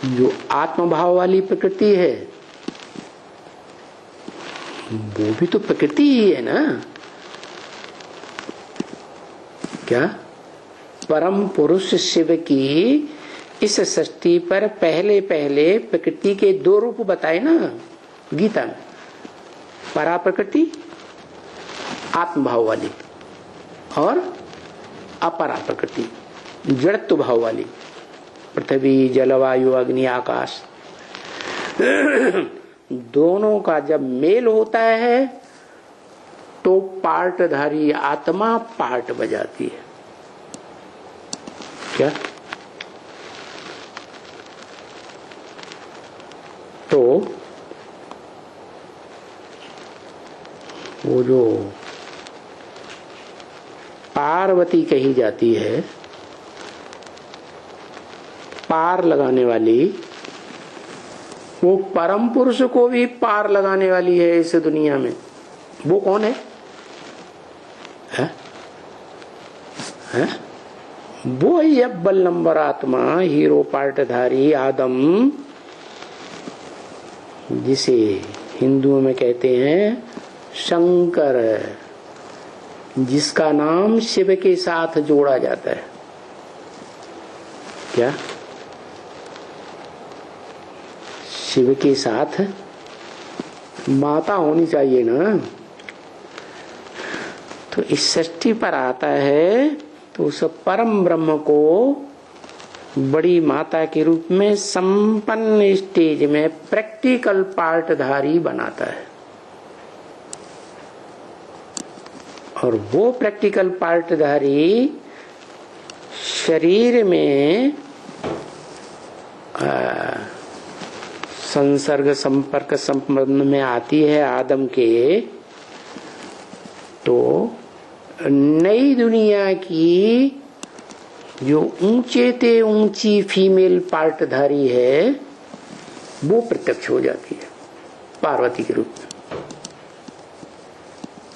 जो आत्मभाव वाली प्रकृति है वो भी तो प्रकृति ही है ना। क्या परम पुरुष शिव की इस सृष्टि पर पहले पहले प्रकृति के दो रूप बताए ना गीता में, परा प्रकृति आत्मभाव वाली और अपरा प्रकृति जड़त्व भाव वाली, पृथ्वी जलवायु अग्नि आकाश। दोनों का जब मेल होता है तो पार्टधारी आत्मा पार्ट बजाती है। क्या तो वो जो पार्वती कही जाती है, पार लगाने वाली, वो परम पुरुष को भी पार लगाने वाली है इस दुनिया में। वो कौन है? है? वो ही अव्वल नंबर आत्मा, हीरो पार्टधारी आदम, जिसे हिंदुओं में कहते हैं शंकर, जिसका नाम शिव के साथ जोड़ा जाता है। क्या शिव के साथ माता होनी चाहिए ना। तो इस सृष्टि पर आता है तो उस परम ब्रह्म को बड़ी माता के रूप में संपन्न स्टेज में प्रैक्टिकल पार्टधारी बनाता है। और वो प्रैक्टिकल पार्टधारी शरीर में संसर्ग संपर्क संबंध में आती है आदम के, तो नई दुनिया की जो ऊंचे ते ऊंची फीमेल पार्टधारी है वो प्रत्यक्ष हो जाती है पार्वती के रूप में।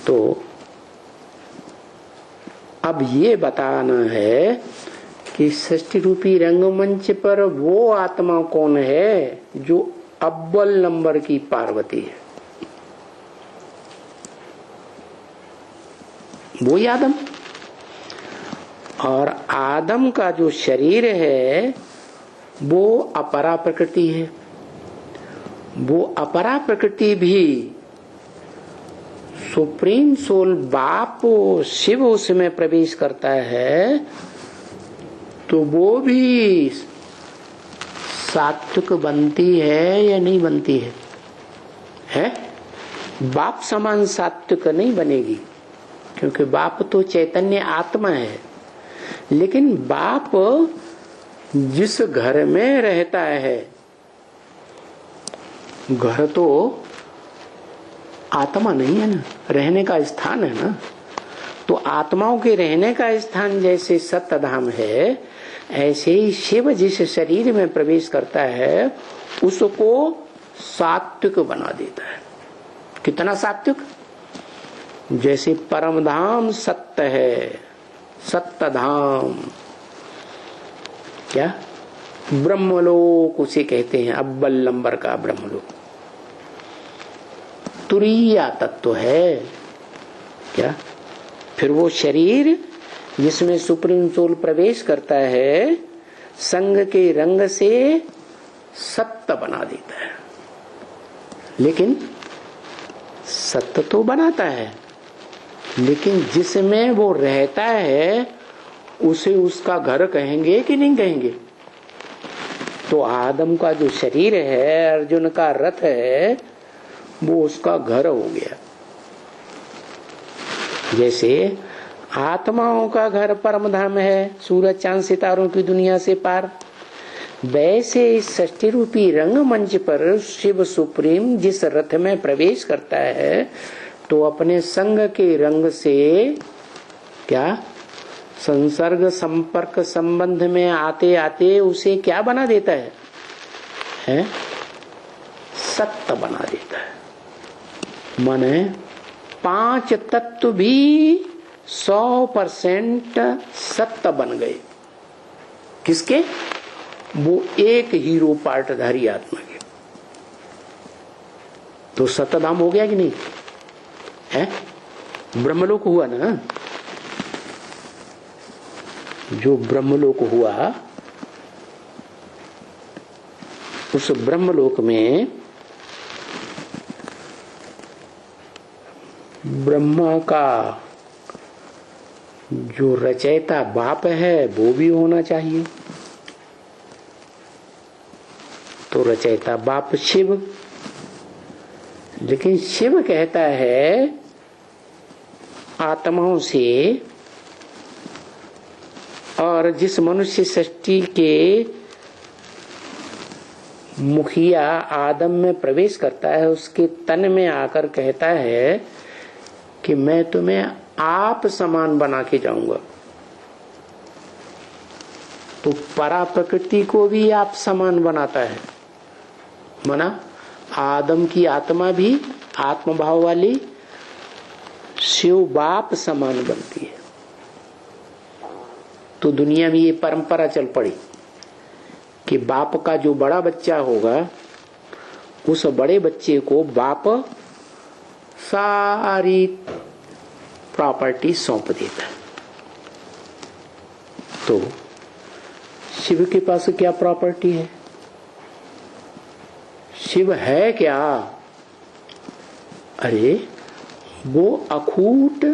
तो अब ये बताना है कि सृष्टि रूपी रंगमंच पर वो आत्मा कौन है जो अव्वल नंबर की पार्वती है। वो आदम। और आदम का जो शरीर है वो अपरा प्रकृति है। वो अपरा प्रकृति भी सुप्रीम सोल बाप शिव उसमें प्रवेश करता है तो वो भी सात्विक बनती है या नहीं बनती है? बाप समान सात्विक नहीं बनेगी, क्योंकि बाप तो चैतन्य आत्मा है। लेकिन बाप जिस घर में रहता है, घर तो आत्मा नहीं है ना, रहने का स्थान है ना। तो आत्माओं के रहने का स्थान जैसे सत्य धाम है, ऐसे ही शिव जिस शरीर में प्रवेश करता है उसको सात्विक बना देता है। कितना सात्विक? जैसे परम धाम सत्य है, सत्य धाम। क्या ब्रह्मलोक उसे कहते हैं, अव्वल नंबर का ब्रह्मलोक। तुरीया तत्व है। क्या फिर वो शरीर जिसमें सुप्रीम सोल प्रवेश करता है संग के रंग से सत्य बना देता है। लेकिन सत्य तो बनाता है, लेकिन जिसमें वो रहता है उसे उसका घर कहेंगे कि नहीं कहेंगे? तो आदम का जो शरीर है, अर्जुन का रथ है, वो उसका घर हो गया। जैसे आत्माओं का घर परम धाम है, सूरज चांद सितारों की दुनिया से पार, वैसे इस सृष्टि रूपी रंगमंच पर शिव सुप्रीम जिस रथ में प्रवेश करता है तो अपने संग के रंग से क्या संसर्ग संपर्क संबंध में आते आते उसे क्या बना देता है? सत्य बना देता है। माने 5 तत्व भी 100% सत्य बन गए। किसके? वो एक हीरो पार्टधारी आत्मा के, तो सतधाम हो गया कि नहीं है? ब्रह्मलोक हुआ ना। जो ब्रह्मलोक हुआ, उस ब्रह्मलोक में ब्रह्मा का जो रचयिता बाप है वो भी होना चाहिए। तो रचयिता बाप शिव, लेकिन शिव कहता है आत्माओं से, और जिस मनुष्य सृष्टि के मुखिया आदम में प्रवेश करता है उसके तन में आकर कहता है कि मैं तुम्हें आप समान बना के जाऊंगा। तो परा प्रकृति को भी आप समान बनाता है, माना आदम की आत्मा भी आत्मभाव वाली शिव बाप समान बनती है। तो दुनिया में ये परंपरा चल पड़ी कि बाप का जो बड़ा बच्चा होगा उस बड़े बच्चे को बाप सारी प्रॉपर्टी सौंप देता है। तो शिव के पास क्या प्रॉपर्टी है? शिव है क्या? अरे वो अखूट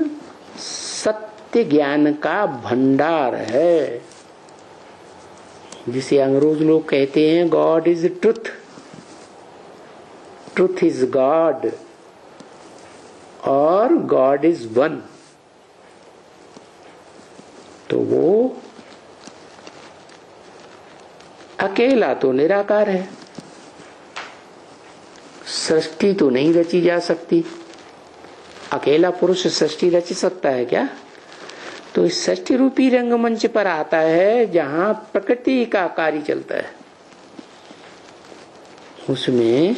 सत्य ज्ञान का भंडार है, जिसे अंग्रेज लोग कहते हैं God is truth, truth is God, और गॉड इज वन। तो वो अकेला तो निराकार है, सृष्टि तो नहीं रची जा सकती। अकेला पुरुष सृष्टि रच सकता है क्या? तो इस सृष्टि रूपी रंगमंच पर आता है जहां प्रकृति का कार्य चलता है। उसमें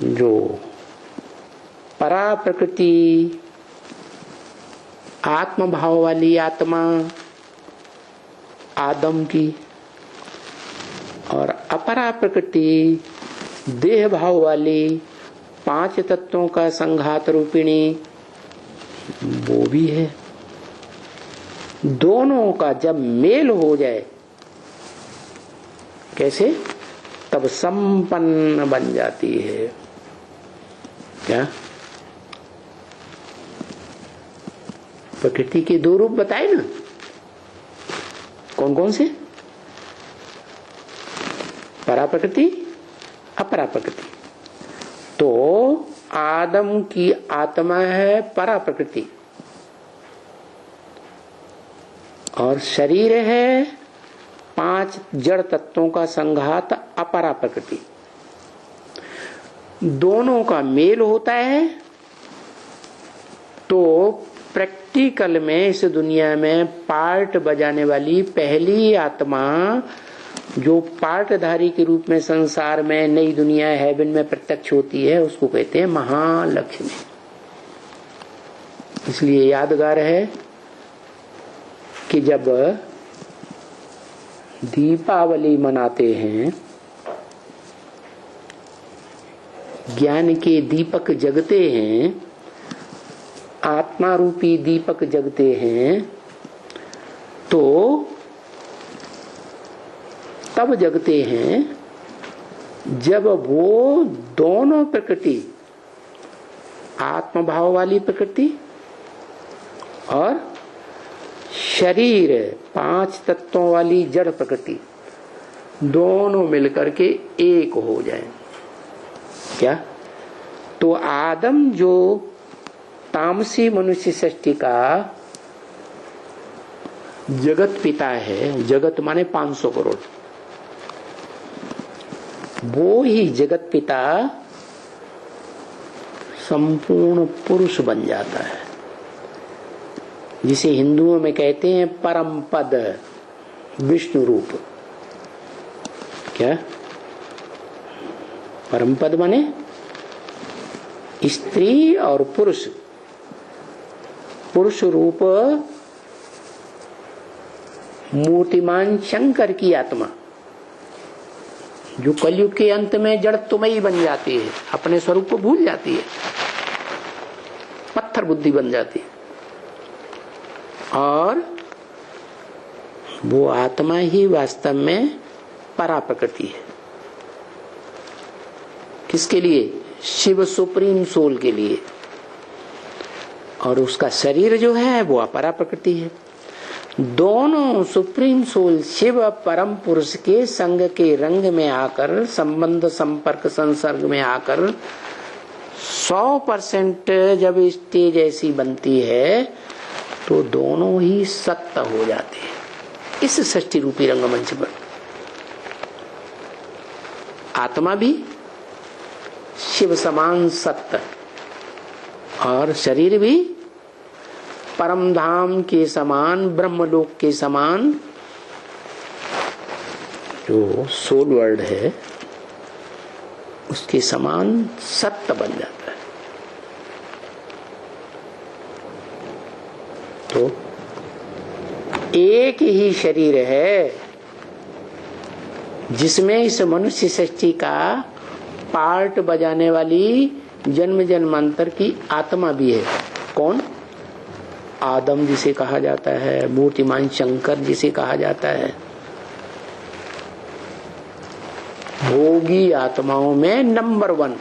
जो परा प्रकृति, आत्म भाव वाली आत्मा आदम की, और अपरा प्रकृति देह भाव वाली पांच तत्वों का संघात रूपिणी वो भी है। दोनों का जब मेल हो जाए, कैसे? तब संपन्न बन जाती है। क्या? प्रकृति के दो रूप बताए ना, कौन कौन से? परा प्रकृति, अपरा प्रकृति। तो आदम की आत्मा है परा प्रकृति, और शरीर है पांच जड़ तत्वों का संघात अपरा प्रकृति। दोनों का मेल होता है तो प्रैक्टिकल में इस दुनिया में पार्ट बजाने वाली पहली आत्मा जो पार्टधारी के रूप में संसार में नई दुनिया हेवन में प्रत्यक्ष होती है उसको कहते हैं महालक्ष्मी। इसलिए यादगार है कि जब दीपावली मनाते हैं, ज्ञान के दीपक जगते हैं, आत्मा रूपी दीपक जगते हैं, तो तब जगते हैं जब वो दोनों प्रकृति, आत्मभाव वाली प्रकृति और शरीर पांच तत्वों वाली जड़ प्रकृति, दोनों मिलकर के एक हो जाए। क्या? तो आदम जो तामसी मनुष्य सृष्टि का जगत पिता है, जगत माने 500 करोड़, वो ही जगत पिता संपूर्ण पुरुष बन जाता है, जिसे हिंदुओं में कहते हैं परम पद, विष्णु रूप। क्या? परम पद माने स्त्री और पुरुष, पुरुष रूप मूर्तिमान शंकर की आत्मा जो कलयुग के अंत में जड़त्वमयी बन जाती है, अपने स्वरूप को भूल जाती है, पत्थर बुद्धि बन जाती है, और वो आत्मा ही वास्तव में परा प्रकृति है। किसके लिए? शिव सुप्रीम सोल के लिए। और उसका शरीर जो है वो अपरा प्रकृति है। दोनों सुप्रीम सोल शिव परम पुरुष के संग के रंग में आकर, संबंध संपर्क संसर्ग में आकर 100% जब स्टेज ऐसी बनती है तो दोनों ही सत्य हो जाते हैं इस सृष्टि रूपी रंगमंच पर। आत्मा भी शिव समान सत्य और शरीर भी परम धाम के समान, ब्रह्मलोक के समान जो सोल वर्ल्ड है उसके समान सत्य बन जाता है। तो एक ही शरीर है जिसमें इस मनुष्य सृष्टि का पार्ट बजाने वाली जन्म जन्मांतर की आत्मा भी है। कौन? आदम जिसे कहा जाता है, मूर्तिमान शंकर जिसे कहा जाता है, भोगी आत्माओं में नंबर 1।